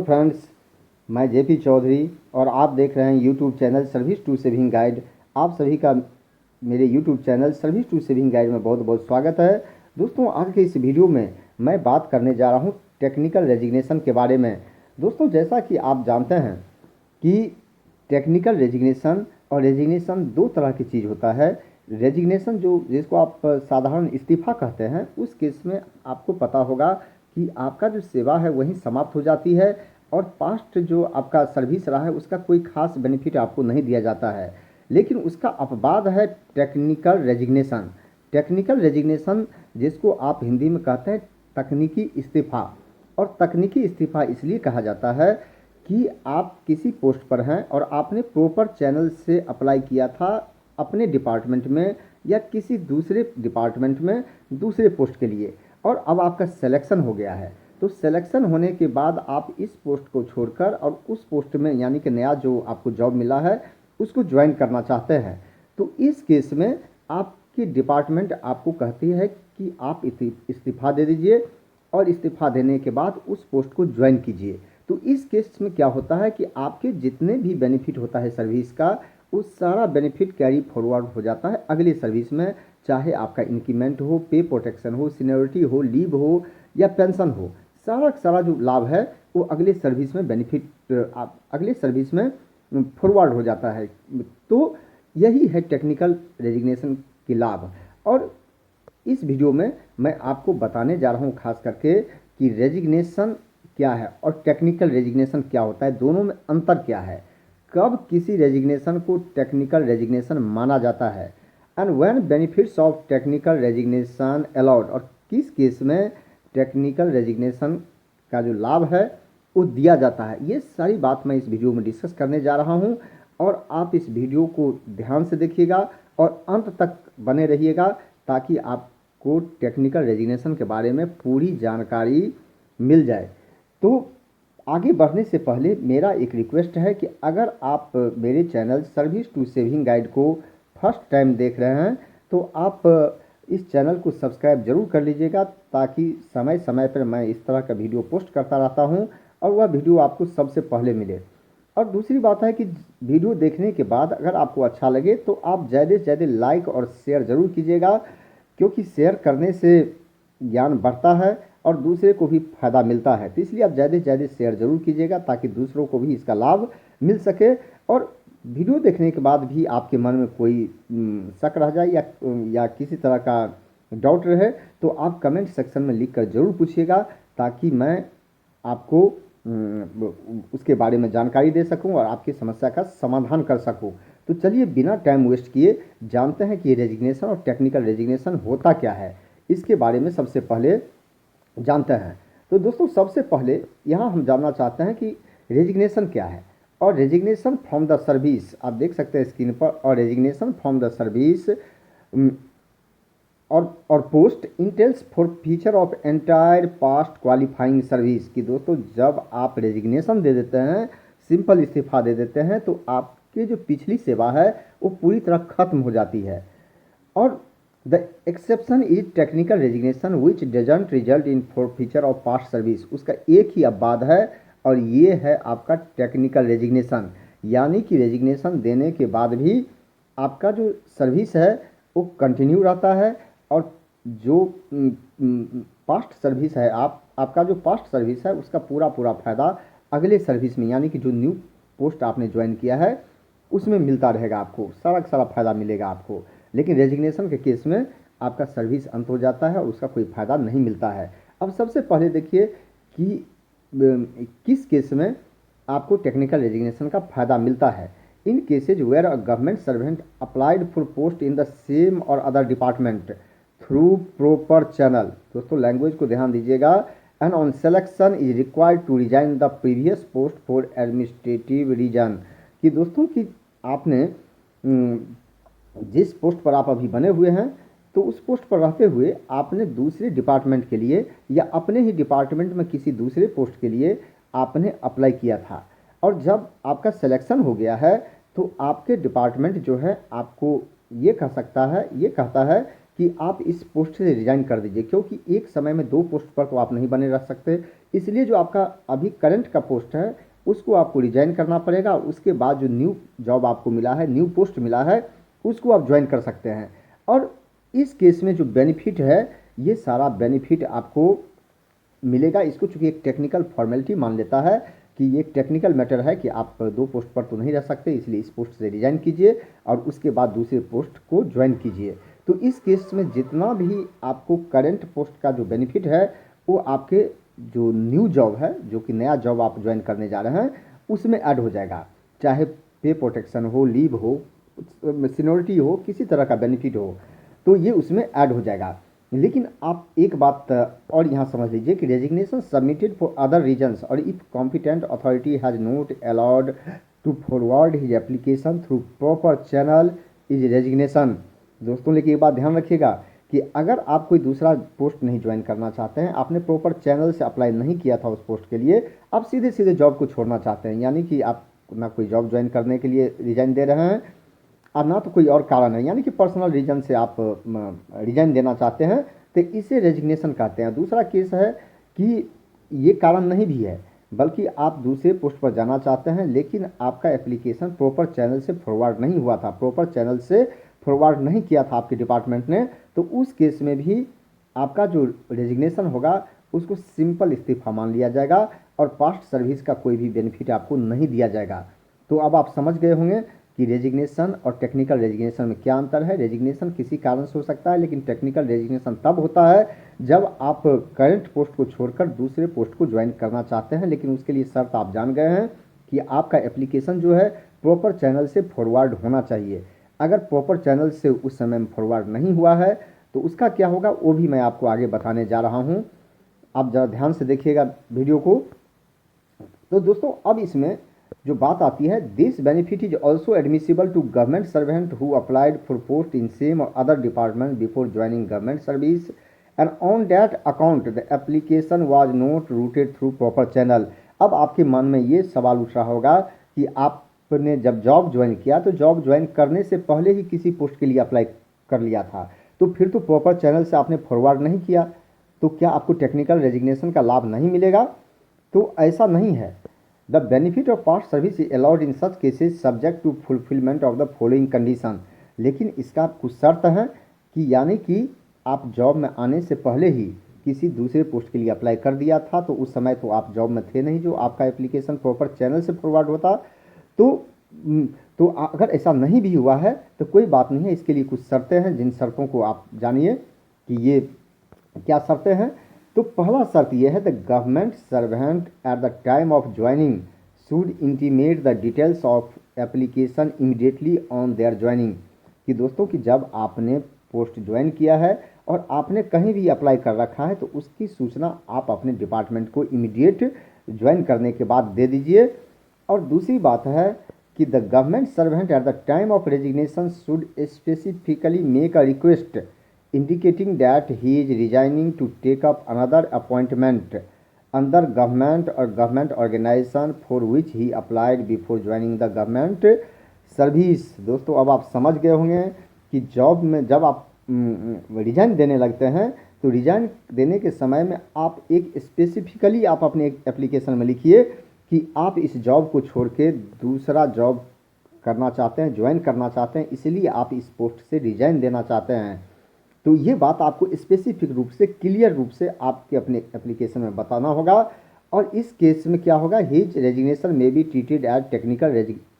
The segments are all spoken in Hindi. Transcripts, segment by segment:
हेलो फ्रेंड्स, मैं जेपी चौधरी और आप देख रहे हैं YouTube channel service to saving guide. आप सभी का मेरे YouTube channel service to saving guide में बहुत बहुत स्वागत है। दोस्तों, आज के इस वीडियो में मैं बात करने जा रहा हूं टेक्निकल रेजिग्नेशन के बारे में। दोस्तों, जैसा कि आप जानते हैं कि टेक्निकल रेजिग्नेशन और रेजिग्नेशन दो तरह की चीज़ होता है। रेजिग्नेशन जिसको आप साधारण इस्तीफ़ा कहते हैं, उस केस में आपको पता होगा कि आपका जो सेवा है वहीं समाप्त हो जाती है और पास्ट जो आपका सर्विस रहा है उसका कोई खास बेनिफिट आपको नहीं दिया जाता है। लेकिन उसका अपवाद है टेक्निकल रेजिग्नेशन। टेक्निकल रेजिग्नेशन जिसको आप हिंदी में कहते हैं तकनीकी इस्तीफ़ा। और तकनीकी इस्तीफ़ा इसलिए कहा जाता है कि आप किसी पोस्ट पर हैं और आपने प्रॉपर चैनल से अप्लाई किया था अपने डिपार्टमेंट में या किसी दूसरे डिपार्टमेंट में दूसरे पोस्ट के लिए, और अब आपका सिलेक्शन हो गया है। तो सिलेक्शन होने के बाद आप इस पोस्ट को छोड़कर और उस पोस्ट में यानी कि नया जो आपको जॉब मिला है उसको ज्वाइन करना चाहते हैं। तो इस केस में आपकी डिपार्टमेंट आपको कहती है कि आप इस्तीफ़ा दे दीजिए और इस्तीफ़ा देने के बाद उस पोस्ट को ज्वाइन कीजिए। तो इस केस में क्या होता है कि आपके जितने भी बेनिफिट होता है सर्विस का, उस सारा बेनिफिट कैरी फॉरवर्ड हो जाता है अगली सर्विस में, चाहे आपका इंक्रीमेंट हो, पे प्रोटेक्शन हो, सीनियरिटी हो, लीव हो या पेंशन हो। सारा जो लाभ है वो अगले सर्विस में बेनिफिट अगले सर्विस में फॉरवर्ड हो जाता है। तो यही है टेक्निकल रेजिग्नेशन की लाभ। और इस वीडियो में मैं आपको बताने जा रहा हूँ खास करके कि रेजिग्नेशन क्या है और टेक्निकल रेजिग्नेशन क्या होता है, दोनों में अंतर क्या है, कब किसी रेजिग्नेशन को टेक्निकल रेजिग्नेशन माना जाता है, and when benefits of technical resignation allowed, और किस केस में टेक्निकल रेजिग्नेशन का जो लाभ है वो दिया जाता है। ये सारी बात मैं इस वीडियो में डिस्कस करने जा रहा हूँ और आप इस वीडियो को ध्यान से देखिएगा और अंत तक बने रहिएगा ताकि आपको टेक्निकल रेजिग्नेशन के बारे में पूरी जानकारी मिल जाए। तो आगे बढ़ने से पहले मेरा एक रिक्वेस्ट है कि अगर आप मेरे channel service to saving guide को फर्स्ट टाइम देख रहे हैं तो आप इस चैनल को सब्सक्राइब जरूर कर लीजिएगा ताकि समय समय पर मैं इस तरह का वीडियो पोस्ट करता रहता हूं और वह वीडियो आपको सबसे पहले मिले। और दूसरी बात है कि वीडियो देखने के बाद अगर आपको अच्छा लगे तो आप ज़्यादा से ज़्यादा लाइक और शेयर ज़रूर कीजिएगा, क्योंकि शेयर करने से ज्ञान बढ़ता है और दूसरे को भी फायदा मिलता है। तो इसलिए आप ज़्यादा से ज़्यादा शेयर ज़रूर कीजिएगा ताकि दूसरों को भी इसका लाभ मिल सके। और वीडियो देखने के बाद भी आपके मन में कोई शक रह जाए या किसी तरह का डाउट रहे तो आप कमेंट सेक्शन में लिख कर ज़रूर पूछिएगा ताकि मैं आपको उसके बारे में जानकारी दे सकूं और आपकी समस्या का समाधान कर सकूं। तो चलिए बिना टाइम वेस्ट किए जानते हैं कि रेजिग्नेशन और टेक्निकल रेजिग्नेशन होता क्या है, इसके बारे में सबसे पहले जानते हैं। तो दोस्तों, सबसे पहले यहाँ हम जानना चाहते हैं कि रेजिग्नेशन क्या है। और रेजिग्नेशन फ्रॉम द सर्विस, आप देख सकते हैं स्क्रीन पर, और रेजिग्नेशन फ्रॉम द सर्विस और post entails for feature of entire past qualifying service. कि दोस्तों, जब आप रेजिग्नेशन दे देते हैं, सिंपल इस्तीफा दे देते हैं, तो आपकी जो पिछली सेवा है वो पूरी तरह खत्म हो जाती है। और the exception is technical resignation which doesn't result in forfeiture of past service. उसका एक ही अपवाद है और ये है आपका टेक्निकल रेजिग्नेशन, यानी कि रेजिग्नेशन देने के बाद भी आपका जो सर्विस है वो कंटिन्यू रहता है और जो पास्ट सर्विस है आपका जो पास्ट सर्विस है उसका पूरा फ़ायदा अगले सर्विस में यानी कि जो न्यू पोस्ट आपने ज्वाइन किया है उसमें मिलता रहेगा, आपको सारा फ़ायदा मिलेगा आपको। लेकिन रेजिग्नेशन के केस में आपका सर्विस अंत हो जाता है और उसका कोई फ़ायदा नहीं मिलता है। अब सबसे पहले देखिए कि किस केस में आपको टेक्निकल रेजिग्नेशन का फ़ायदा मिलता है। In cases where a government servant applied for post in the same or other department through proper channel. दोस्तों, लैंग्वेज को ध्यान दीजिएगा। And on selection is required to resign the previous post for administrative reason. कि दोस्तों कि आपने जिस पोस्ट पर आप अभी बने हुए हैं तो उस पोस्ट पर रहते हुए आपने दूसरे डिपार्टमेंट के लिए या अपने ही डिपार्टमेंट में किसी दूसरे पोस्ट के लिए आपने अप्लाई किया था, और जब आपका सिलेक्शन हो गया है तो आपके डिपार्टमेंट जो है आपको ये कहता है कि आप इस पोस्ट से रिजाइन कर दीजिए, क्योंकि एक समय में 2 पोस्ट पर तो आप नहीं बने रह सकते। इसलिए जो आपका अभी करंट का पोस्ट है उसको आपको रिजाइन करना पड़ेगा। उसके बाद जो न्यू जॉब आपको मिला है, न्यू पोस्ट मिला है, उसको आप ज्वाइन कर सकते हैं। और इस केस में जो बेनिफिट है, ये सारा बेनिफिट आपको मिलेगा। इसको चूँकि एक टेक्निकल फॉर्मेलिटी मान लेता है कि ये एक टेक्निकल मैटर है कि आप 2 पोस्ट पर तो नहीं रह सकते, इसलिए इस पोस्ट से रिजाइन कीजिए और उसके बाद दूसरे पोस्ट को ज्वाइन कीजिए। तो इस केस में जितना भी आपको करंट पोस्ट का जो बेनिफिट है वो आपके जो न्यू जॉब है, जो कि नया जॉब आप ज्वाइन करने जा रहे हैं, उसमें ऐड हो जाएगा। चाहे पे प्रोटेक्शन हो, लीव हो, सीनियरिटी हो, किसी तरह का बेनिफिट हो, तो ये उसमें ऐड हो जाएगा। लेकिन आप एक बात और यहाँ समझ लीजिए कि resignation submitted for other reasons और if competent authority has not allowed to forward his application through proper channel is resignation. दोस्तों लेकिन एक बात ध्यान रखिएगा कि अगर आप कोई दूसरा पोस्ट नहीं ज्वाइन करना चाहते हैं, आपने प्रॉपर चैनल से अप्लाई नहीं किया था उस पोस्ट के लिए, आप सीधे सीधे जॉब को छोड़ना चाहते हैं, यानी कि आप ना कोई जॉब ज्वाइन करने के लिए रिजाइन दे रहे हैं और ना तो कोई और कारण है, यानी कि पर्सनल रीजन से आप रिजाइन देना चाहते हैं, तो इसे रेजिग्नेशन कहते हैं। दूसरा केस है कि ये कारण नहीं भी है, बल्कि आप दूसरे पोस्ट पर जाना चाहते हैं लेकिन आपका एप्लीकेशन प्रॉपर चैनल से फॉरवर्ड नहीं हुआ था, प्रॉपर चैनल से फॉरवर्ड नहीं किया था आपके डिपार्टमेंट ने, तो उस केस में भी आपका जो रेजिग्नेशन होगा उसको सिंपल इस्तीफा मान लिया जाएगा और पास्ट सर्विस का कोई भी बेनिफिट आपको नहीं दिया जाएगा। तो अब आप समझ गए होंगे कि रेजिग्नेशन और टेक्निकल रेजिग्नेशन में क्या अंतर है। रेजिग्नेशन किसी कारण से हो सकता है, लेकिन टेक्निकल रेजिग्नेशन तब होता है जब आप करंट पोस्ट को छोड़कर दूसरे पोस्ट को ज्वाइन करना चाहते हैं, लेकिन उसके लिए शर्त आप जान गए हैं कि आपका एप्लीकेशन जो है प्रॉपर चैनल से फॉरवर्ड होना चाहिए। अगर प्रॉपर चैनल से उस समय में फॉरवर्ड नहीं हुआ है तो उसका क्या होगा वो भी मैं आपको आगे बताने जा रहा हूँ। आप ज़रा ध्यान से देखिएगा वीडियो को। तो दोस्तों अब इसमें जो बात आती है, this benefit is also admissible to government servant who applied for post in same or other department before joining government service and on that account the application was not routed through proper channel. अब आपके मन में ये सवाल उठ रहा होगा कि आपने जब जॉब ज्वाइन किया तो जॉब ज्वाइन करने से पहले ही किसी पोस्ट के लिए अप्लाई कर लिया था, तो फिर तो प्रॉपर चैनल से आपने फॉरवर्ड नहीं किया, तो क्या आपको टेक्निकल रेजिग्नेशन का लाभ नहीं मिलेगा? तो ऐसा नहीं है। The benefit of past service is allowed in such cases subject to fulfilment of the following condition. लेकिन इसका कुछ शर्त है कि यानी कि आप जॉब में आने से पहले ही किसी दूसरे पोस्ट के लिए अप्लाई कर दिया था, तो उस समय तो आप जॉब में थे नहीं जो आपका एप्लीकेशन प्रॉपर चैनल से फॉरवर्ड होता। तो अगर ऐसा नहीं भी हुआ है तो कोई बात नहीं है, इसके लिए कुछ शर्तें हैं, जिन शर्तों को आप जानिए कि ये क्या शर्तें हैं। तो पहला शर्त यह है, the government servant at the time of joining should intimate the details of application immediately on their joining. कि दोस्तों कि जब आपने पोस्ट ज्वाइन किया है और आपने कहीं भी अप्लाई कर रखा है तो उसकी सूचना आप अपने डिपार्टमेंट को इमीडिएट ज्वाइन करने के बाद दे दीजिए। और दूसरी बात है कि the government servant at the time of resignation should specifically make a request indicating that he is resigning to take up another appointment under government or government organization for which he applied before joining the government service। दोस्तों अब आप समझ गए होंगे कि जॉब में जब आप रिजाइन देने लगते हैं तो रिजाइन देने के समय में आप एक स्पेसिफिकली आप अपने एप्लीकेशन में लिखिए कि आप इस जॉब को छोड़ के दूसरा जॉब करना चाहते हैं, ज्वाइन करना चाहते हैं, इसलिए आप इस पोस्ट से रिजाइन देना चाहते हैं। तो ये बात आपको स्पेसिफिक रूप से, क्लियर रूप से आपके अपने एप्लीकेशन में बताना होगा। और इस केस में क्या होगा, his resignation may be treated as technical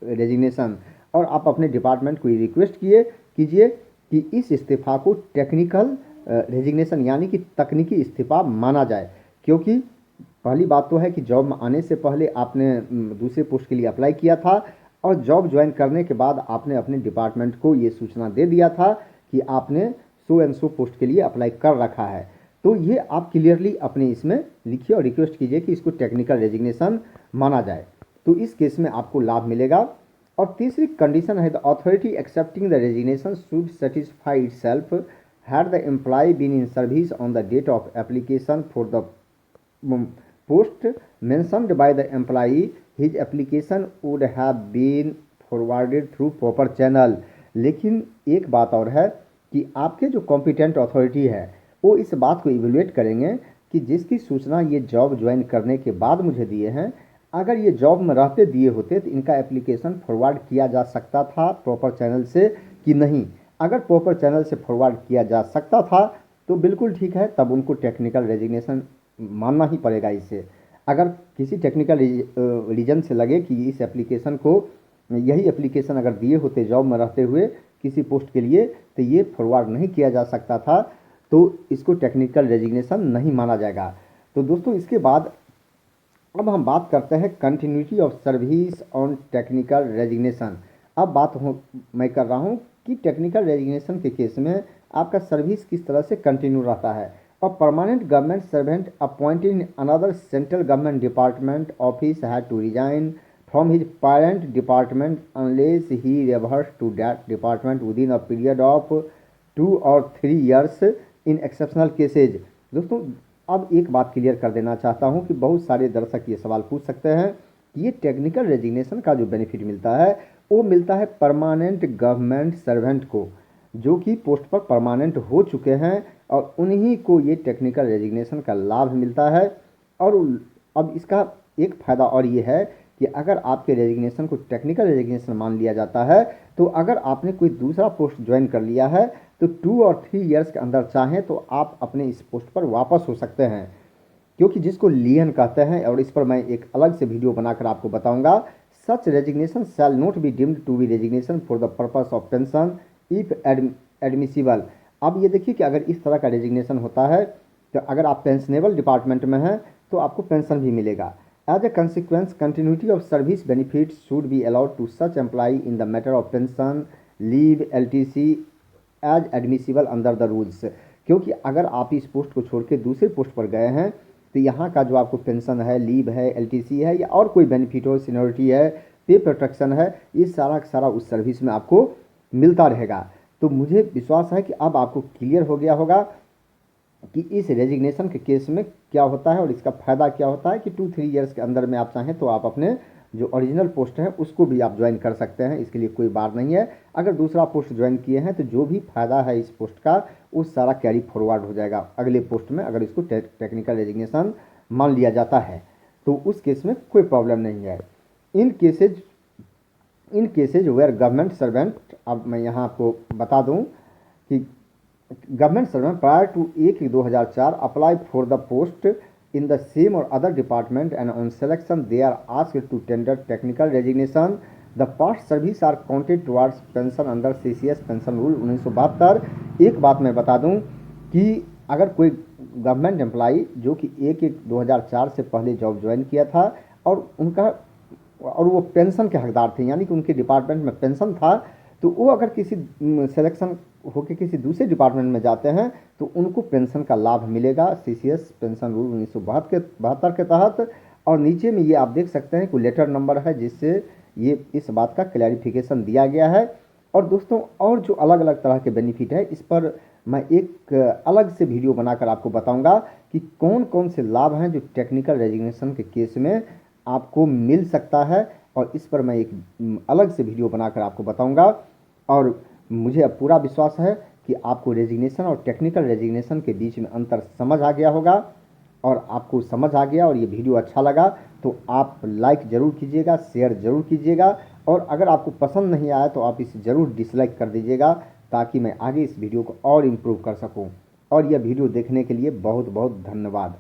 resignation. और आप अपने डिपार्टमेंट को रिक्वेस्ट कीजिए कि इस इस्तीफा को टेक्निकल रेजिग्नेशन यानी कि तकनीकी इस्तीफा माना जाए, क्योंकि पहली बात तो है कि जॉब में आने से पहले आपने दूसरे पोस्ट के लिए अप्लाई किया था और जॉब ज्वाइन करने के बाद आपने अपने डिपार्टमेंट को ये सूचना दे दिया था कि आपने सो एंड सो पोस्ट के लिए अप्लाई कर रखा है। तो ये आप क्लियरली अपने इसमें लिखिए और रिक्वेस्ट कीजिए कि इसको टेक्निकल रेजिग्नेशन माना जाए, तो इस केस में आपको लाभ मिलेगा। और तीसरी कंडीशन है, the authority accepting the resignation should satisfy itself had the employee been in service on the date of application for the post mentioned by the employee his application would have been forwarded through proper channel. लेकिन एक बात और है कि आपके जो कॉम्पिटेंट अथॉरिटी है वो इस बात को इवेलुएट करेंगे कि जिसकी सूचना ये जॉब ज्वाइन करने के बाद मुझे दिए हैं, अगर ये जॉब में रहते दिए होते तो इनका एप्लीकेशन फॉरवर्ड किया जा सकता था प्रॉपर चैनल से कि नहीं। अगर प्रॉपर चैनल से फॉरवर्ड किया जा सकता था तो बिल्कुल ठीक है, तब उनको टेक्निकल रेजिग्नेशन मानना ही पड़ेगा। इससे अगर किसी टेक्निकल रीजन से लगे कि इस एप्लीकेशन को, यही एप्लीकेशन अगर दिए होते जॉब में रहते हुए किसी पोस्ट के लिए तो ये फॉरवर्ड नहीं किया जा सकता था, तो इसको टेक्निकल रेजिग्नेशन नहीं माना जाएगा। तो दोस्तों इसके बाद अब हम बात करते हैं continuity of service on technical resignation. अब बात मैं कर रहा हूँ कि टेक्निकल रेजिग्नेशन के केस में आपका सर्विस किस तरह से कंटिन्यू रहता है। और permanent government servant appointed in another central government department office had to resign from his parent department unless he reverts to that department within a period of 2 or 3 years in exceptional cases. दोस्तों अब एक बात क्लियर कर देना चाहता हूं कि बहुत सारे दर्शक ये सवाल पूछ सकते हैं कि ये टेक्निकल रेजिग्नेशन का जो बेनिफिट मिलता है वो मिलता है परमानेंट गवर्नमेंट सर्वेंट को, जो कि पोस्ट पर परमानेंट हो चुके हैं, और उन्हीं को ये टेक्निकल रेजिग्नेशन का लाभ मिलता है। और अब इसका एक फ़ायदा और ये है कि अगर आपके रेजिग्नेशन को टेक्निकल रेजिग्नेशन मान लिया जाता है तो अगर आपने कोई दूसरा पोस्ट ज्वाइन कर लिया है तो 2 और 3 ईयर्स के अंदर चाहें तो आप अपने इस पोस्ट पर वापस हो सकते हैं, क्योंकि जिसको लियन कहते हैं, और इस पर मैं एक अलग से वीडियो बनाकर आपको बताऊंगा। Such resignation shall not be deemed to be resignation for the purpose of pension if admissible. अब ये देखिए कि अगर इस तरह का रेजिग्नेशन होता है तो अगर आप पेंशनेबल डिपार्टमेंट में हैं तो आपको पेंशन भी मिलेगा। As a consequence, continuity of service benefits should be allowed to such employee in the matter of pension, leave, LTC as admissible under the rules। क्योंकि अगर आप इस पोस्ट को छोड़ के दूसरे पोस्ट पर गए हैं तो यहाँ का जो आपको पेंशन है, लीव है, LTC है या और कोई बेनिफिट हो, सीनियरिटी है, पे प्रोटेक्शन है, ये सारा का सारा उस सर्विस में आपको मिलता रहेगा। तो मुझे विश्वास है कि अब आपको क्लियर हो गया होगा कि इस रेजिग्नेशन के केस में क्या होता है और इसका फ़ायदा क्या होता है कि 2-3 ईयर्स के अंदर में आप चाहें तो आप अपने जो ओरिजिनल पोस्ट है उसको भी आप ज्वाइन कर सकते हैं, इसके लिए कोई बात नहीं है। अगर दूसरा पोस्ट ज्वाइन किए हैं तो जो भी फ़ायदा है इस पोस्ट का वो सारा कैरी फॉरवर्ड हो जाएगा अगले पोस्ट में, अगर इसको टेक्निकल रेजिग्नेशन मान लिया जाता है तो उस केस में कोई प्रॉब्लम नहीं है। In cases where government servant, अब मैं यहाँ आपको बता दूँ कि government servant prior to 1/2004 apply for the post in the same or other department and on selection they are asked to tender technical resignation. The past service are counted towards pension under CCS pension rule 1972। एक बात मैं बता दूं कि अगर कोई गवर्नमेंट एम्प्लाई जो कि 1/1/2004 से पहले जॉब ज्वाइन किया था और वो पेंशन के हकदार थे, यानी कि उनके डिपार्टमेंट में पेंशन था, तो वो अगर किसी सिलेक्शन होकर किसी दूसरे डिपार्टमेंट में जाते हैं तो उनको पेंशन का लाभ मिलेगा CCS पेंशन रूल 1972 के तहत। और नीचे में ये आप देख सकते हैं कि लेटर नंबर है जिससे ये इस बात का क्लैरिफिकेशन दिया गया है। और दोस्तों और जो अलग अलग तरह के बेनिफिट है इस पर मैं एक अलग से वीडियो बनाकर आपको बताऊंगा कि कौन कौन से लाभ हैं जो टेक्निकल रेजिग्नेशन के केस में आपको मिल सकता है, और इस पर मैं एक अलग से वीडियो बनाकर आपको बताऊंगा। और मुझे अब पूरा विश्वास है कि आपको रेजिग्नेशन और टेक्निकल रेजिग्नेशन के बीच में अंतर समझ आ गया होगा, और आपको समझ आ गया और ये वीडियो अच्छा लगा तो आप लाइक ज़रूर कीजिएगा, शेयर ज़रूर कीजिएगा, और अगर आपको पसंद नहीं आया तो आप इसे ज़रूर डिसलाइक कर दीजिएगा ताकि मैं आगे इस वीडियो को और इम्प्रूव कर सकूं। और यह वीडियो देखने के लिए बहुत बहुत धन्यवाद।